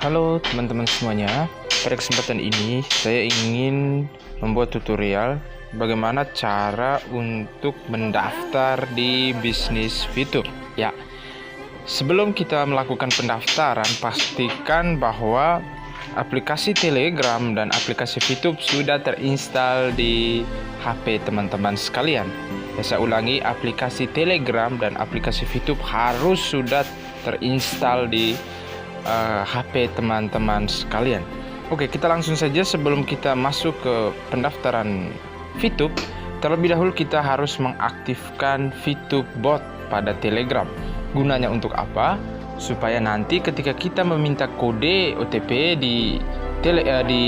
Halo teman-teman semuanya, pada kesempatan ini saya ingin membuat tutorial bagaimana cara untuk mendaftar di bisnis VTube. Ya, sebelum kita melakukan pendaftaran, pastikan bahwa aplikasi Telegram dan aplikasi VTube sudah terinstall di HP teman-teman sekalian. Saya ulangi, aplikasi Telegram dan aplikasi VTube harus sudah terinstall di HP teman-teman sekalian. Oke, kita langsung saja. Sebelum kita masuk ke pendaftaran VTube, terlebih dahulu kita harus mengaktifkan VTube bot pada Telegram. Gunanya untuk apa? Supaya nanti ketika kita meminta kode OTP di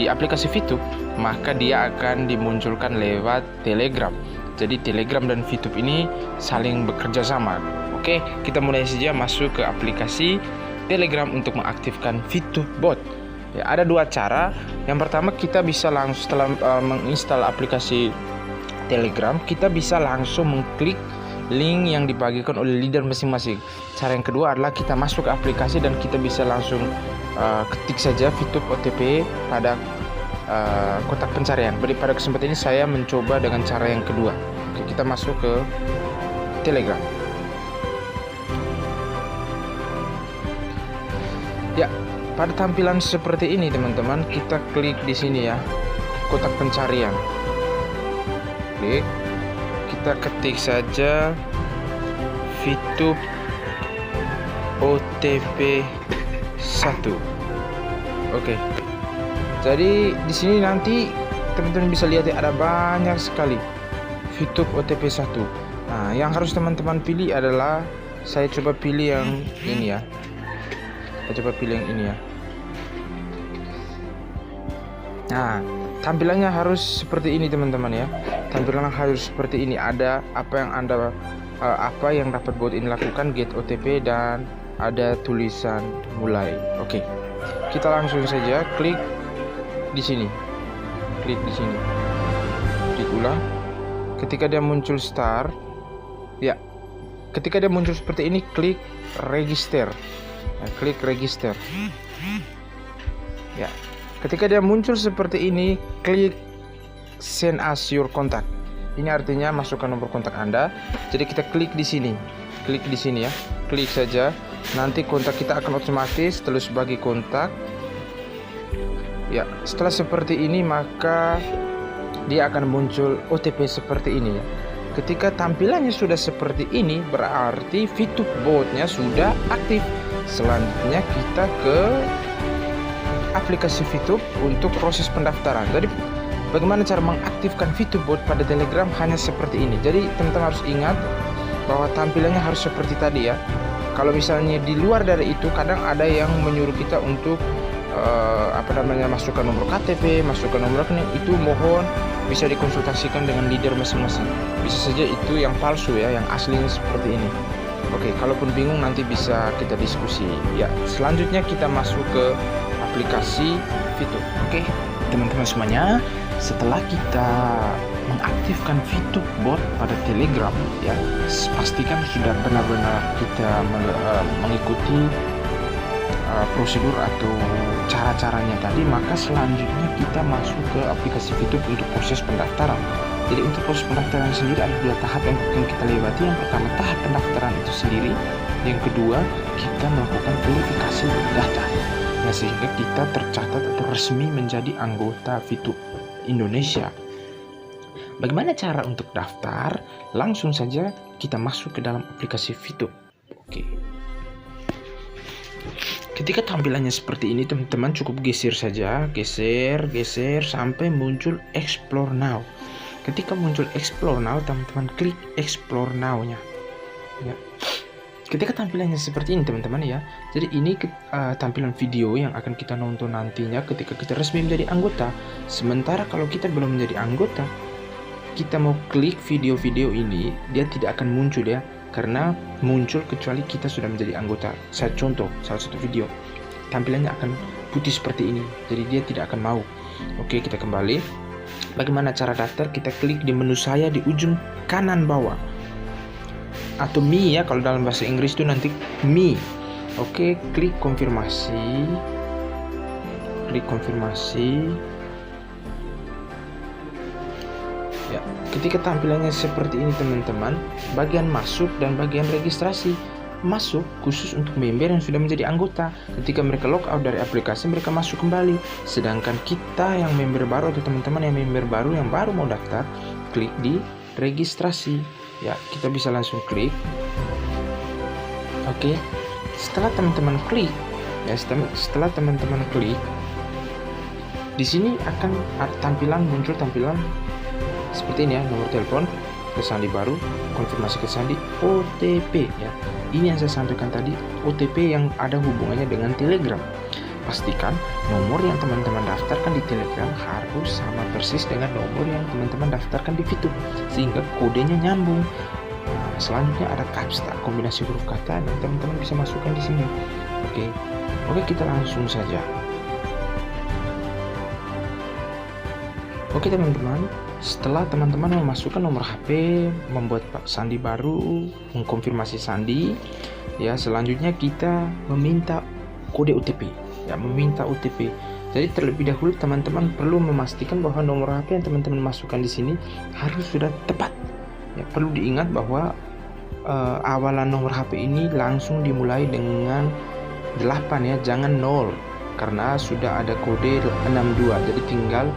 aplikasi VTube, maka dia akan dimunculkan lewat Telegram. Jadi Telegram dan VTube ini saling bekerja sama. Oke, kita mulai saja masuk ke aplikasi Telegram untuk mengaktifkan VTube bot. Ya, ada dua cara. Yang pertama, kita bisa langsung setelah menginstal aplikasi Telegram, kita bisa langsung mengklik link yang dibagikan oleh leader masing-masing. Cara yang kedua adalah kita masuk ke aplikasi dan kita bisa langsung ketik saja VTube OTP pada kotak pencarian. Pada kesempatan ini saya mencoba dengan cara yang kedua. Oke, kita masuk ke Telegram. Ya, pada tampilan seperti ini teman-teman, kita klik di sini ya, kotak pencarian. Klik, kita ketik saja VTube OTP 1. Oke. Jadi di sini nanti teman-teman bisa lihat ya, ada banyak sekali VTube OTP 1. Nah, yang harus teman-teman pilih adalah, saya coba pilih yang ini ya. Kita coba pilih yang ini ya. Nah, tampilannya harus seperti ini teman-teman ya. Tampilannya harus seperti ini. Ada apa yang dapat bot ini lakukan, get OTP, dan ada tulisan mulai. Oke. Kita langsung saja klik di sini. Klik di sini. Klik ulang. Ketika dia muncul start, ya. Ketika dia muncul seperti ini, klik register. Klik register. Ya, ketika dia muncul seperti ini, klik send us your contact. Ini artinya masukkan nomor kontak Anda. Jadi kita klik di sini. Klik di sini ya. Klik saja. Nanti kontak kita akan otomatis terus bagi kontak. Ya, setelah seperti ini maka dia akan muncul OTP seperti ini ya. Ketika tampilannya sudah seperti ini, berarti VTube botnya sudah aktif. Selanjutnya kita ke aplikasi VTube untuk proses pendaftaran. Jadi bagaimana cara mengaktifkan VTube bot pada Telegram hanya seperti ini. Jadi teman-teman harus ingat bahwa tampilannya harus seperti tadi ya. Kalau misalnya di luar dari itu, kadang ada yang menyuruh kita untuk masukkan nomor KTP, masukkan nomor rekening. Itu mohon bisa dikonsultasikan dengan leader masing-masing. Bisa saja itu yang palsu ya, yang aslinya seperti ini. Oke, kalaupun bingung nanti bisa kita diskusi. Ya, selanjutnya kita masuk ke aplikasi VTube. Oke, teman-teman semuanya, setelah kita mengaktifkan VTube bot pada Telegram, ya, pastikan sudah benar-benar kita mengikuti prosedur atau cara-caranya tadi. Maka selanjutnya kita masuk ke aplikasi VTube untuk proses pendaftaran. Jadi untuk proses pendaftaran sendiri ada dua tahap yang akan kita lewati. Yang pertama, tahap pendaftaran itu sendiri. Yang kedua, kita melakukan verifikasi data. Nah, sehingga kita tercatat atau resmi menjadi anggota VTube Indonesia. Bagaimana cara untuk daftar? Langsung saja kita masuk ke dalam aplikasi VTube. Oke. Ketika tampilannya seperti ini, teman-teman cukup geser saja, geser sampai muncul Explore Now. Ketika muncul Explore Now, teman-teman klik Explore Now-nya. Ya. Ketika tampilannya seperti ini, teman-teman ya. Jadi ini tampilan video yang akan kita nonton nantinya ketika kita resmi menjadi anggota. Sementara kalau kita belum menjadi anggota, kita mau klik video-video ini, dia tidak akan muncul ya. Karena muncul kecuali kita sudah menjadi anggota. Saya contoh salah satu video. Tampilannya akan putih seperti ini. Jadi dia tidak akan mau. Oke, kita kembali. Bagaimana cara daftar? Kita klik di menu saya di ujung kanan bawah. Atau me ya, kalau dalam bahasa Inggris itu nanti me. Oke, klik konfirmasi. klik konfirmasi. Ya, ketika tampilannya seperti ini teman-teman, bagian masuk dan bagian registrasi. Masuk khusus untuk member yang sudah menjadi anggota. Ketika mereka logout dari aplikasi, mereka masuk kembali. Sedangkan kita yang member baru atau teman-teman yang member baru yang baru mau daftar, klik di registrasi. Ya, kita bisa langsung klik. Oke. Setelah teman-teman klik, setelah teman-teman klik, di sini akan muncul tampilan seperti ini ya, nomor telepon, ke sandi baru, konfirmasi ke sandi, OTP ya. Ini yang saya sampaikan tadi, OTP yang ada hubungannya dengan Telegram. Pastikan nomor yang teman-teman daftarkan di Telegram harus sama persis dengan nomor yang teman-teman daftarkan di Fitur, sehingga kodenya nyambung. Nah, selanjutnya ada captcha, kombinasi huruf kata yang teman-teman bisa masukkan di sini. Oke, kita langsung saja. Oke teman-teman, setelah teman-teman memasukkan nomor HP, membuat sandi baru, mengkonfirmasi sandi, ya selanjutnya kita meminta kode OTP. Ya, meminta OTP. Jadi terlebih dahulu teman-teman perlu memastikan bahwa nomor HP yang teman-teman masukkan di sini harus sudah tepat. Ya, perlu diingat bahwa awalan nomor HP ini langsung dimulai dengan 8 ya, jangan 0, karena sudah ada kode 62. Jadi tinggal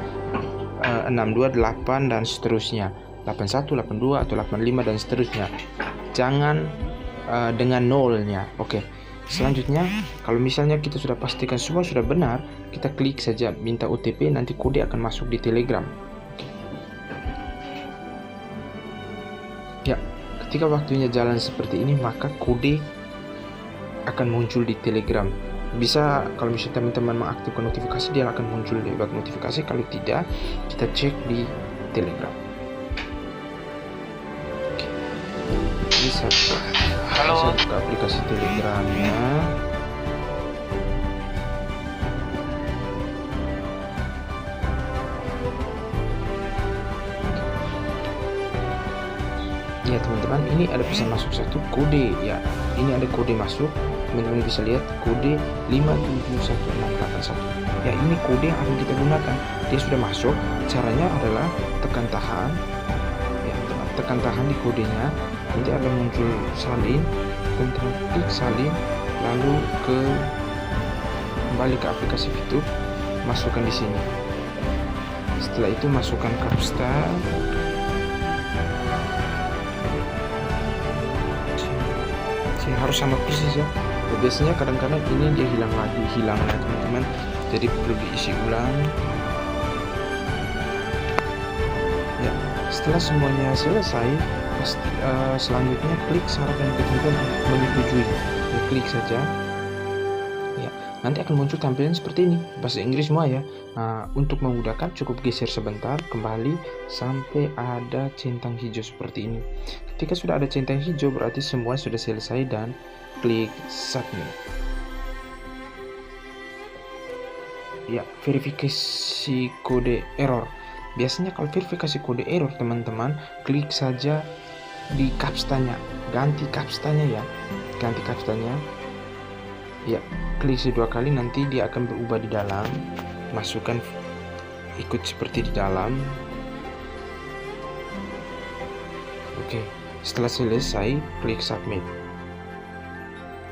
62, 8 dan seterusnya, 81, 82 atau 85 dan seterusnya. Jangan dengan nolnya. Oke. Selanjutnya, kalau misalnya kita sudah pastikan semua sudah benar, kita klik saja minta OTP, nanti kode akan masuk di Telegram. Ya, ketika waktunya jalan seperti ini, maka kode akan muncul di Telegram. Bisa kalau misalnya teman-teman mengaktifkan notifikasi, dia akan muncul di bak notifikasi. Kalau tidak, kita cek di Telegram. Oke. Bisa buka aplikasi Telegramnya. Ya teman-teman, ini ada pesan masuk satu kode ya. Ini ada kode masuk. Teman-teman bisa lihat kode 571681. Ya, ini kode yang akan kita gunakan. Dia sudah masuk. Caranya adalah tekan tahan. Ya, tekan tahan di kodenya. Nanti akan muncul salin. Teman-teman klik salin, lalu kembali ke aplikasi Fitur, masukkan di sini. Setelah itu masukkan captcha. Harus sama persis ya. Biasanya kadang-kadang ini dia hilang lagi teman-teman, jadi perlu diisi ulang ya. Setelah semuanya selesai, selanjutnya klik syarat dan ketentuan menyetujui ya, klik saja ya. Nanti akan muncul tampilan seperti ini, bahasa Inggris semua ya. Nah, untuk memudahkan cukup geser sebentar kembali sampai ada centang hijau seperti ini. Ketika sudah ada centang hijau berarti semua sudah selesai dan klik submit. Ya, verifikasi kode error. Biasanya kalau verifikasi kode error teman-teman, klik saja di captcha-nya, ganti captcha-nya ya. Ganti captcha-nya. Ya, klik dua kali nanti dia akan berubah di dalam. Masukkan ikut seperti di dalam. Oke. Setelah selesai, klik submit.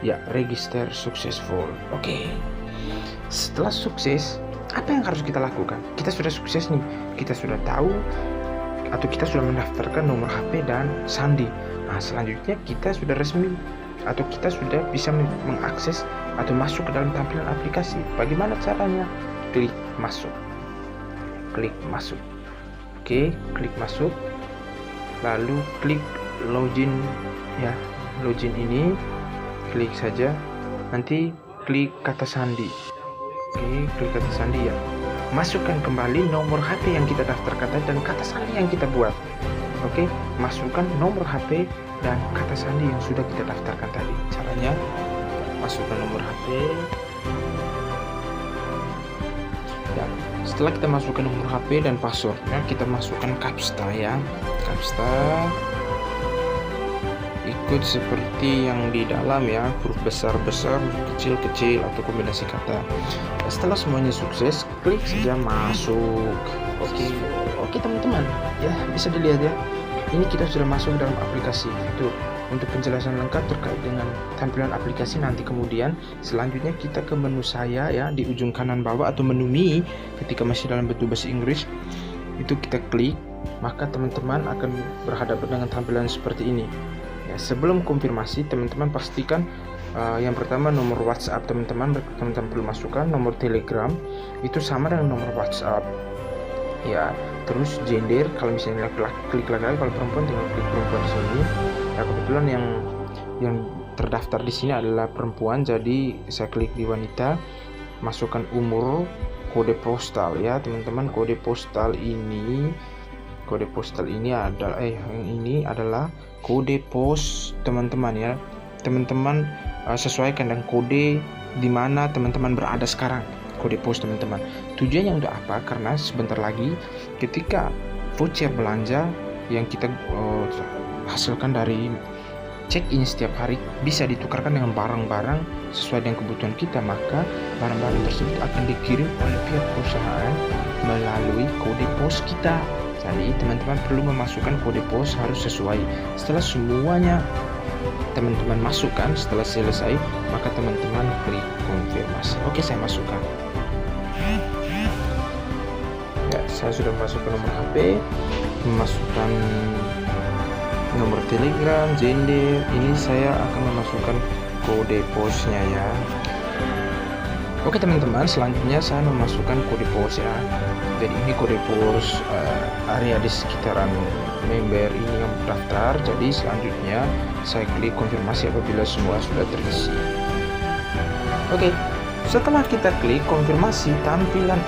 Ya, register successful. Oke. Setelah sukses, apa yang harus kita lakukan? Kita sudah sukses nih. Kita sudah tahu atau kita sudah mendaftarkan nomor HP dan sandi. Nah, selanjutnya kita sudah resmi atau kita sudah bisa mengakses atau masuk ke dalam tampilan aplikasi. Bagaimana caranya? Klik masuk. Klik masuk. Oke, klik masuk. Lalu klik login ya, login ini klik saja, nanti klik kata sandi. Oke, klik kata sandi ya, masukkan kembali nomor HP yang kita daftarkan tadi dan kata sandi yang kita buat. Oke, masukkan nomor HP dan kata sandi yang sudah kita daftarkan tadi. Caranya, masukkan nomor HP ya. Setelah kita masukkan nomor HP dan passwordnya, kita masukkan captcha ya. Captcha ikut seperti seperti yang di dalam ya, huruf besar-besar, kecil-kecil, atau kombinasi kata. Setelah semuanya sukses, klik saja masuk. Oke teman-teman, ya bisa dilihat ya. Ini kita sudah masuk dalam aplikasi itu. Untuk penjelasan lengkap terkait dengan tampilan aplikasi nanti kemudian, selanjutnya kita ke menu saya ya, di ujung kanan bawah atau menu Mi ketika masih dalam bentuk bahasa Inggris. Itu kita klik, maka teman-teman akan berhadapan dengan tampilan seperti ini. Ya, sebelum konfirmasi, teman-teman pastikan yang pertama nomor WhatsApp teman-teman perlu masukkan, nomor Telegram itu sama dengan nomor WhatsApp. Ya, terus gender, kalau misalnya laki-laki klik laki-laki, kalau perempuan tinggal klik perempuan di sini. Ya, kebetulan yang terdaftar di sini adalah perempuan, jadi saya klik di wanita, masukkan umur, kode postal ya teman-teman. Kode postal ini adalah ini adalah kode pos teman-teman ya. Teman-teman sesuaikan dengan kode di mana teman-teman berada sekarang, kode pos teman-teman. Tujuannya untuk apa? Karena sebentar lagi ketika voucher belanja yang kita hasilkan dari check-in setiap hari bisa ditukarkan dengan barang-barang sesuai dengan kebutuhan kita, maka barang-barang tersebut akan dikirim oleh pihak perusahaan melalui kode pos kita. Jadi teman-teman perlu memasukkan kode pos, harus sesuai. Setelah semuanya teman-teman masukkan, setelah selesai, maka teman-teman klik konfirmasi. Oke, saya masukkan. Ya, saya sudah masukkan nomor HP, memasukkan nomor Telegram, gender. Ini saya akan memasukkan kode posnya ya. Oke teman-teman, selanjutnya saya memasukkan kode pos ya. Jadi ini kode pos area di sekitaran member ini yang daftar. Jadi selanjutnya saya klik konfirmasi apabila semua sudah terisi. Oke, setelah kita klik konfirmasi, tampilan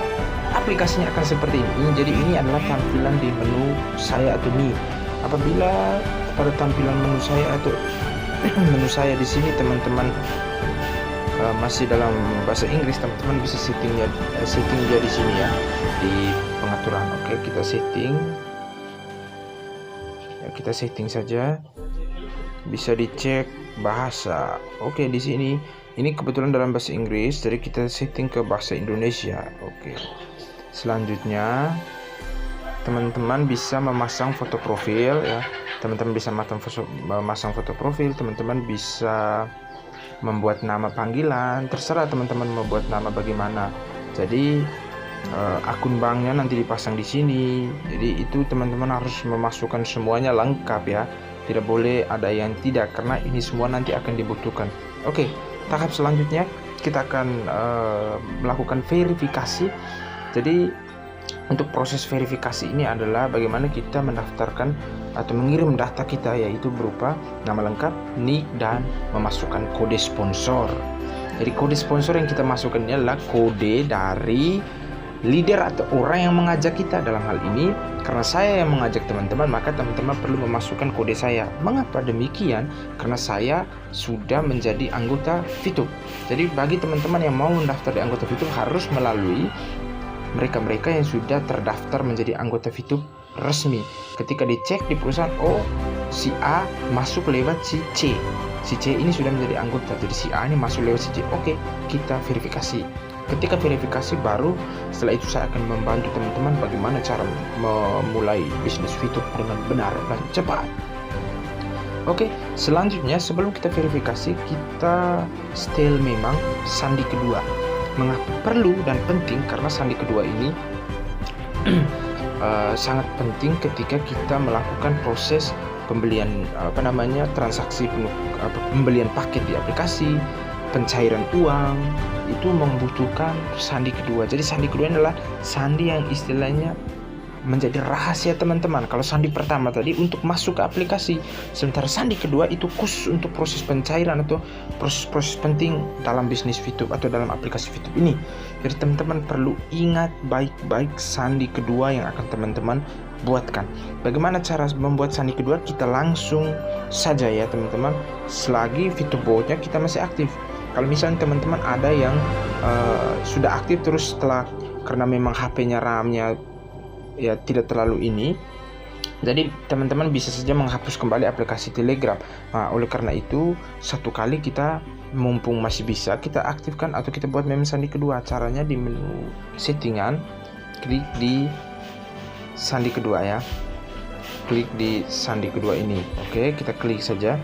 aplikasinya akan seperti ini. Jadi ini adalah tampilan di menu saya atau Mi. Apabila pada tampilan menu saya atau menu saya di sini teman-teman masih dalam bahasa Inggris, teman-teman bisa setting dia di sini ya, di pengaturan. Oke, kita setting ya, kita setting saja, bisa dicek bahasa. Oke, di sini ini kebetulan dalam bahasa Inggris, jadi kita setting ke bahasa Indonesia. Oke, selanjutnya teman-teman bisa memasang foto profil ya. Teman-teman bisa memasang foto profil, teman-teman bisa membuat nama panggilan, terserah teman-teman membuat nama bagaimana. Jadi akun banknya nanti dipasang di sini. Jadi itu teman-teman harus memasukkan semuanya lengkap ya. Tidak boleh ada yang tidak, karena ini semua nanti akan dibutuhkan. Oke, tahap selanjutnya kita akan melakukan verifikasi. Jadi untuk proses verifikasi ini adalah bagaimana kita mendaftarkan atau mengirim data kita, yaitu berupa nama lengkap, NIK, dan memasukkan kode sponsor. Jadi kode sponsor yang kita masukkan ini adalah kode dari leader atau orang yang mengajak kita. Dalam hal ini karena saya yang mengajak teman-teman, maka teman-teman perlu memasukkan kode saya. Mengapa demikian? Karena saya sudah menjadi anggota VTube. Jadi bagi teman-teman yang mau mendaftar di anggota VTube harus melalui mereka-mereka yang sudah terdaftar menjadi anggota VTube resmi. Ketika dicek di perusahaan, oh si A masuk lewat si C, si C ini sudah menjadi anggota, jadi si A ini masuk lewat si C. Oke, kita verifikasi. Ketika verifikasi, baru setelah itu saya akan membantu teman-teman bagaimana cara memulai bisnis VTube dengan benar dan cepat. Oke, selanjutnya sebelum kita verifikasi, kita setel memang sandi kedua. Mengapa perlu dan penting? Karena sandi kedua ini sangat penting ketika kita melakukan proses pembelian transaksi pembelian paket di aplikasi, pencairan uang, itu membutuhkan sandi kedua. Jadi sandi kedua adalah sandi yang istilahnya menjadi rahasia teman-teman. Kalau sandi pertama tadi untuk masuk ke aplikasi, sementara sandi kedua itu khusus untuk proses pencairan atau proses-proses penting dalam bisnis VTube atau dalam aplikasi VTube ini. Jadi teman-teman perlu ingat baik-baik sandi kedua yang akan teman-teman buatkan. Bagaimana cara membuat sandi kedua? Kita langsung saja ya teman-teman, selagi VTube botnya kita masih aktif. Kalau misalnya teman-teman ada yang sudah aktif terus setelah karena memang HP-nya RAM-nya ya tidak terlalu ini, Jadi teman-teman bisa saja menghapus kembali aplikasi Telegram. Nah, oleh karena itu satu kali kita mumpung masih bisa, kita aktifkan atau kita buat meme sandi kedua. Caranya di menu settingan, klik di sandi kedua ya. Klik di sandi kedua ini. Oke, kita klik saja.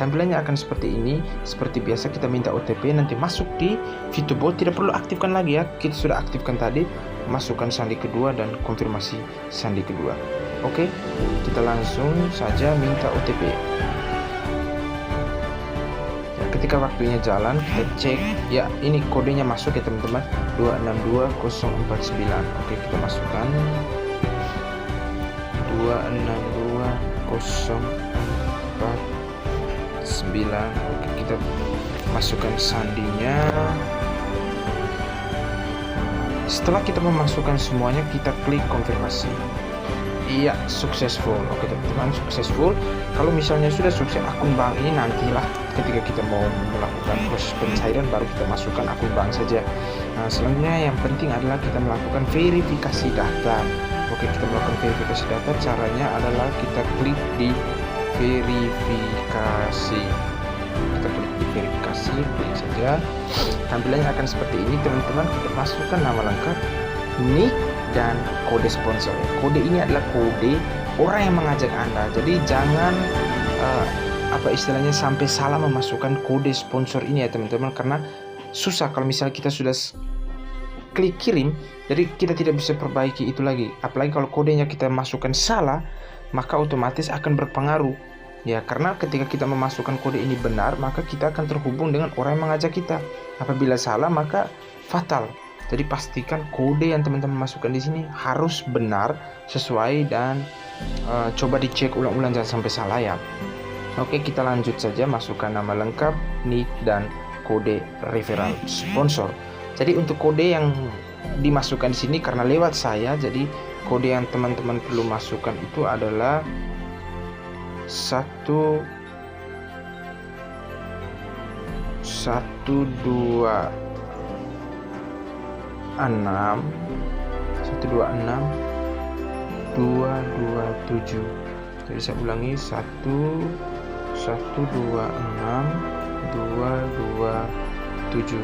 Tampilannya akan seperti ini. Seperti biasa kita minta OTP, nanti masuk di Fitobot, tidak perlu aktifkan lagi ya. Kita sudah aktifkan tadi, masukkan sandi kedua dan konfirmasi sandi kedua. Oke, kita langsung saja minta OTP. Ya, ketika waktunya jalan, kita cek. Ya, ini kodenya masuk ya teman-teman, 262049. Oke, kita masukkan 262049. Oke, kita masukkan sandinya. Setelah kita memasukkan semuanya, kita klik konfirmasi. Iya, successful. Oke teman-teman, successful. Kalau misalnya sudah sukses akun bank ini, nantilah ketika kita mau melakukan proses pencairan baru kita masukkan akun bank saja. Nah, selanjutnya yang penting adalah kita melakukan verifikasi data. Oke, kita melakukan verifikasi data. Caranya adalah kita klik di verifikasi. Kita klik di verifikasi, klik saja. Tampilannya akan seperti ini teman-teman. Kita masukkan nama lengkap, nick, dan kode sponsor. Kode ini adalah kode orang yang mengajak Anda. Jadi jangan sampai salah memasukkan kode sponsor ini ya teman-teman, karena susah kalau misalnya kita sudah klik kirim, jadi kita tidak bisa perbaiki itu lagi. Apalagi kalau kodenya kita masukkan salah, maka otomatis akan berpengaruh ya, karena ketika kita memasukkan kode ini benar, maka kita akan terhubung dengan orang yang mengajak kita. Apabila salah, maka fatal. Jadi pastikan kode yang teman-teman masukkan di sini harus benar, sesuai, dan coba dicek ulang-ulang jangan sampai salah ya. Oke, kita lanjut saja, masukkan nama lengkap, nick, dan kode referral sponsor. Jadi untuk kode yang dimasukkan di sini karena lewat saya, jadi kode yang teman-teman perlu masukkan itu adalah 126 227. Jadi saya ulangi, 126 227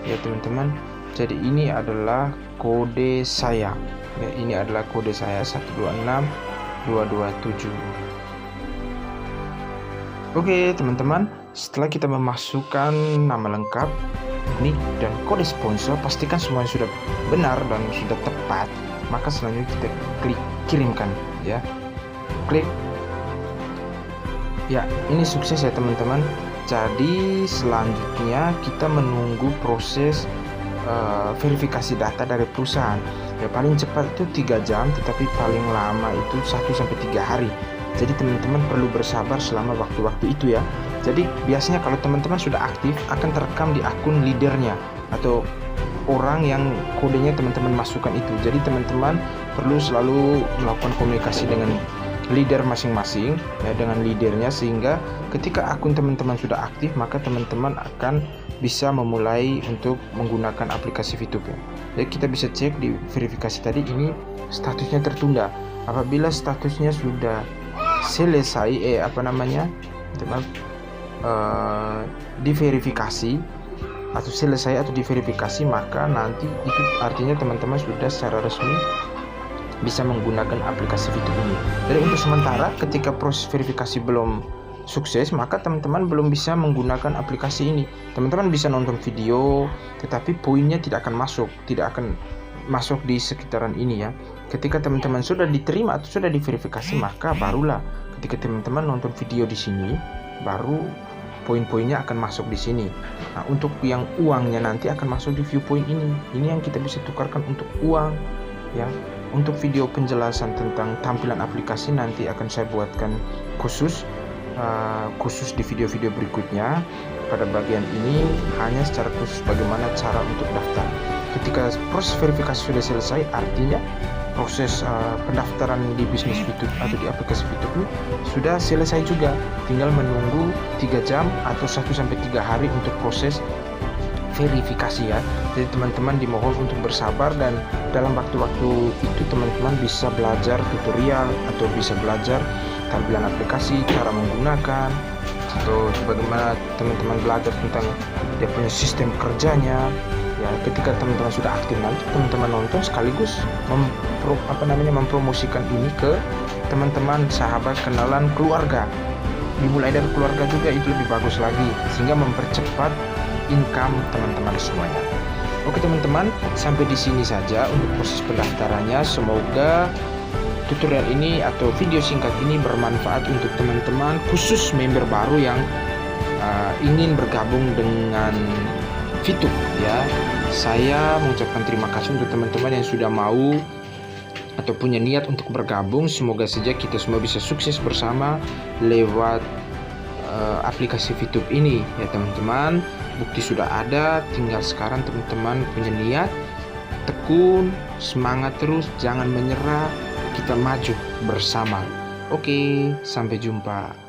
ya teman-teman. Jadi ini adalah kode saya ya, ini adalah kode saya 126 227. Oke teman-teman, setelah kita memasukkan nama lengkap, nick, dan kode sponsor, pastikan semuanya sudah benar dan sudah tepat, maka selanjutnya kita klik kirimkan ya. Klik ya, ini sukses ya teman-teman. Jadi selanjutnya kita menunggu proses verifikasi data dari perusahaan ya. Paling cepat itu 3 jam, tetapi paling lama itu 1-3 hari. Jadi teman-teman perlu bersabar selama waktu-waktu itu ya. Jadi biasanya kalau teman-teman sudah aktif, akan terekam di akun leadernya atau orang yang kodenya teman-teman masukkan itu. Jadi teman-teman perlu selalu melakukan komunikasi dengan leader masing-masing ya, dengan leadernya, sehingga ketika akun teman-teman sudah aktif, maka teman-teman akan bisa memulai untuk menggunakan aplikasi Fitup ya. Jadi kita bisa cek di verifikasi tadi, ini statusnya tertunda. Apabila statusnya sudah selesai diverifikasi atau selesai atau diverifikasi, maka nanti itu artinya teman-teman sudah secara resmi bisa menggunakan aplikasi Fitup ini. Jadi untuk sementara ketika proses verifikasi belum sukses, maka teman-teman belum bisa menggunakan aplikasi ini. Teman-teman bisa nonton video, tetapi poinnya tidak akan masuk di sekitaran ini ya. Ketika teman-teman sudah diterima atau sudah diverifikasi, maka barulah ketika teman-teman nonton video di sini, baru poin-poinnya akan masuk di sini. Nah, untuk yang uangnya nanti akan masuk di viewpoint ini. Ini yang kita bisa tukarkan untuk uang ya. Untuk video penjelasan tentang tampilan aplikasi nanti akan saya buatkan khusus di video-video berikutnya. Pada bagian ini hanya secara khusus bagaimana cara untuk daftar. Ketika proses verifikasi sudah selesai, artinya proses pendaftaran di bisnis Fitup atau di aplikasi Fitup ini sudah selesai juga. Tinggal menunggu 3 jam atau 1-3 hari untuk proses verifikasi ya. Jadi teman-teman dimohon untuk bersabar, dan dalam waktu-waktu itu teman-teman bisa belajar tutorial atau bisa belajar tampilan aplikasi, cara menggunakan, atau bagaimana teman-teman belajar tentang dia punya sistem kerjanya. Ya, ketika teman-teman sudah aktif nanti teman-teman nonton sekaligus mempromosikan ini ke teman-teman, sahabat, kenalan, keluarga. Dimulai dari keluarga juga itu lebih bagus lagi, sehingga mempercepat income teman-teman semuanya. Oke teman-teman, sampai di sini saja untuk proses pendaftarannya. Semoga tutorial ini atau video singkat ini bermanfaat untuk teman-teman, khusus member baru yang ingin bergabung dengan VTube ya. Saya mengucapkan terima kasih untuk teman-teman yang sudah mau atau punya niat untuk bergabung. Semoga saja kita semua bisa sukses bersama lewat aplikasi VTube ini ya teman-teman. Bukti sudah ada, tinggal sekarang teman-teman punya niat, tekun, semangat terus, jangan menyerah, kita maju bersama. Oke, sampai jumpa.